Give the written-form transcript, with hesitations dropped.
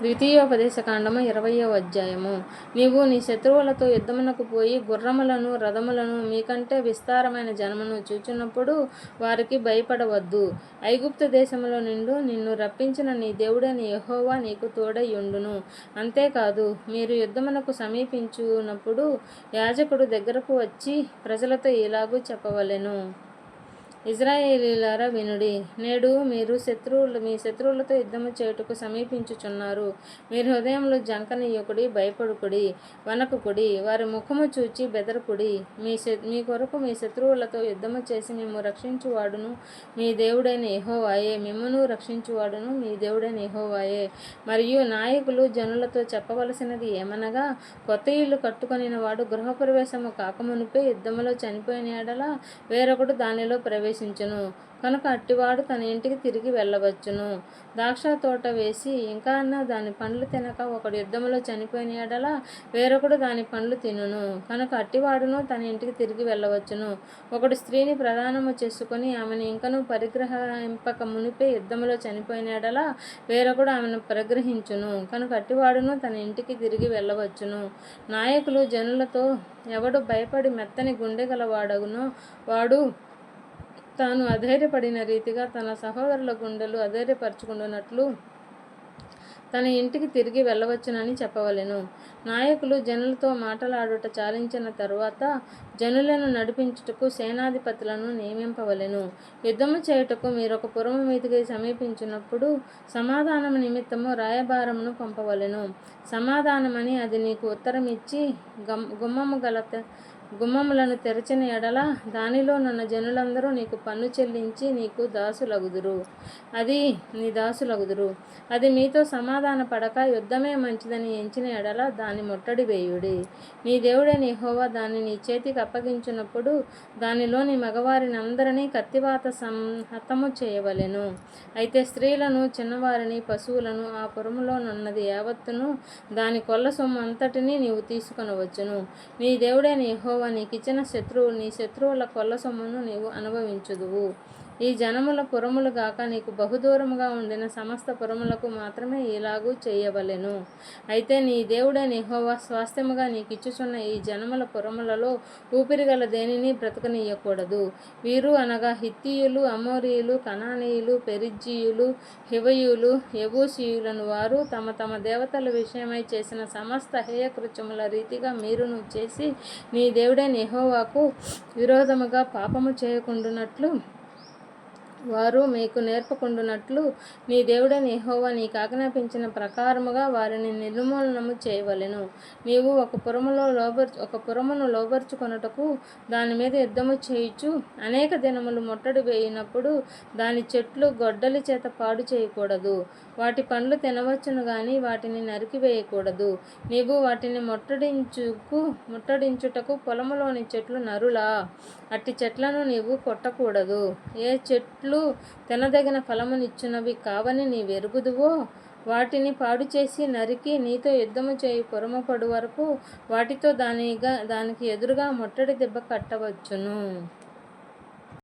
ద్వితీయోపదేశకాండము 20వ అధ్యాయము. నీవు నీ శత్రువులతో యుద్ధమునకు పోయి గుర్రములను రథములను మీకంటే విస్తారమైన జనమును చూచున్నప్పుడు వారికి భయపడవద్దు. ఐగుప్తు దేశములో నుండి నిన్ను రప్పించిన నీ దేవుడైన యెహోవా నీకు తోడై యుండును. అంతేకాదు, మీరు యుద్ధమునకు సమీపించున్నప్పుడు యాజకుడు దగ్గరకు వచ్చి ప్రజలతో ఇలాగూ చెప్పవలెను. ఇశ్రాయేలీయులారా వినుడి. నేడు మీరు మీ శత్రువులతో యుద్ధము చేయుటకు సమీపించుచున్నారు. మీరు హృదయములో జంకనీయకుడి, భయపడుకుడి, వణకుకుడి, వారి ముఖము చూచి బెదరకుడి. మీ కొరకు మీ శత్రువులతో యుద్ధము చేసి మిమ్ము రక్షించువాడును మీ దేవుడైన యెహోవాయే. మిమ్మును రక్షించువాడును మీ దేవుడైన యెహోవాయే. మరియు నాయకులు జనులతో చెప్పవలసినది ఏమనగా, కొత్త ఇల్లు కట్టుకొనిన వాడు గృహప్రవేశము కాకమునుపే యుద్ధములో చనిపోయిన యెడల వేరొకడు దానిలో ప్రవేశించును. కనుక అట్టివాడు తన ఇంటికి తిరిగి వెళ్ళవచ్చును. ద్రాక్ష తోట వేసి ఇంకానా దాని పండ్లు తినక ఒకడు యుద్ధములో చనిపోయిన యెడల వేరొకడు దాని పండ్లు తినును. కనుక అట్టివాడును తన ఇంటికి తిరిగి వెళ్ళవచ్చును. ఒకడు స్త్రీని ప్రదానము చేసుకొని ఆమెను ఇంకను పరిగ్రహింపక మునిపే యుద్ధములో చనిపోయిన యెడల వేరొకడు ఆమెను పరిగ్రహించును. కనుక అట్టివాడును తన ఇంటికి తిరిగి వెళ్ళవచ్చును. నాయకులు జనులతో, ఎవడు భయపడి మెత్తని గుండె గలవాడగునో వాడు తాను అధైర్యపడిన రీతిగా తన సహోదరుల గుండెలు అధైర్యపరచుకున్నట్లు తన ఇంటికి తిరిగి వెళ్ళవచ్చునని చెప్పవలెను. నాయకులు జనులతో మాటలాడుట చాలించిన తరువాత జనులను నడిపించుటకు సేనాధిపతులను నియమింపవలెను. యుద్ధము చేయుటకు మీరొక పురము మీదికి సమీపించినప్పుడు సమాధానము నిమిత్తము రాయబారమును పంపవలెను. సమాధానమని అది నీకు ఉత్తరమిచ్చి గుమ్మములను తెరచిన యెడల దానిలోనున్న జనులందరూ నీకు పన్ను చెల్లించి నీకు దాసులగుదురు. అది నీ దాసులగుదురు. అది మీతో సమాధాన పడక యుద్ధమే మంచిదని ఎంచిన యెడల దాన్ని ముట్టడి వేయుడి. నీ దేవుడైన యెహోవా దాన్ని నీ చేతికి అప్పగించినప్పుడు దానిలోని మగవారిని అందరినీ కత్తివాత హతము చేయవలెను. అయితే స్త్రీలను, చిన్నవారిని, పశువులను, ఆ పురములోనున్నది యావత్తును, దాని కొల్ల సొమ్ము అంతటినీ నీవు తీసుకొనవచ్చును. నీ దేవుడైన యెహోవా నీకిచ్చిన నీ శత్రువుల కొల్ల సొమ్మును నీవు అనుభవించుదువు. ఈ జనముల పురములు గాక నీకు బహుదూరముగా ఉండిన సమస్త పురములకు మాత్రమే ఇలాగూ చేయవలెను. అయితే నీ దేవుడైన యెహోవా స్వాస్థ్యముగా నీకిచ్చుచున్న ఈ జనముల పురములలో ఊపిరిగల దేనిని బ్రతకనీయకూడదు. వీరు అనగా హిత్తీయులు, అమోరీయులు, కనానీయులు, పెరిజ్జీయులు, హివీయులు, యెబూసీయులను వారు తమ తమ దేవతల విషయమై చేసిన సమస్త హేయకృత్యముల రీతిగా మీరును చేసి నీ దేవుడైన యెహోవాకు విరోధముగా పాపము చేయకుండునట్లు వారు మీకు నేర్పకుండునట్లు నీ దేవుడైన యెహోవా నీకు ఆజ్ఞాపించిన ప్రకారముగా వారిని నిర్మూలనము చేయవలెను. నీవు ఒక పురమును లోబర్చుకొనుటకు దాని మీద యుద్ధము చేయుచు అనేక దినములు ముట్టడి వేయినప్పుడు దాని చెట్లు గొడ్డలి చేత పాడు చేయకూడదు. వాటి పండ్లు తినవచ్చును గాని వాటిని నరికివేయకూడదు. నీవు వాటిని ముట్టడించుటకు పొలములోని చెట్లు నరులా? అట్టి చెట్లను నీవు కొట్టకూడదు. ఏ చెట్లు తినదగిన ఫలమునిచ్చునవి కావని నీవెరుగుదువో వాటిని పాడు చేసి నరికి నీతో యుద్ధము చేయు పురము పడు వరకు వాటితో దానికి ఎదురుగా ముట్టడి దెబ్బ కట్టవచ్చును.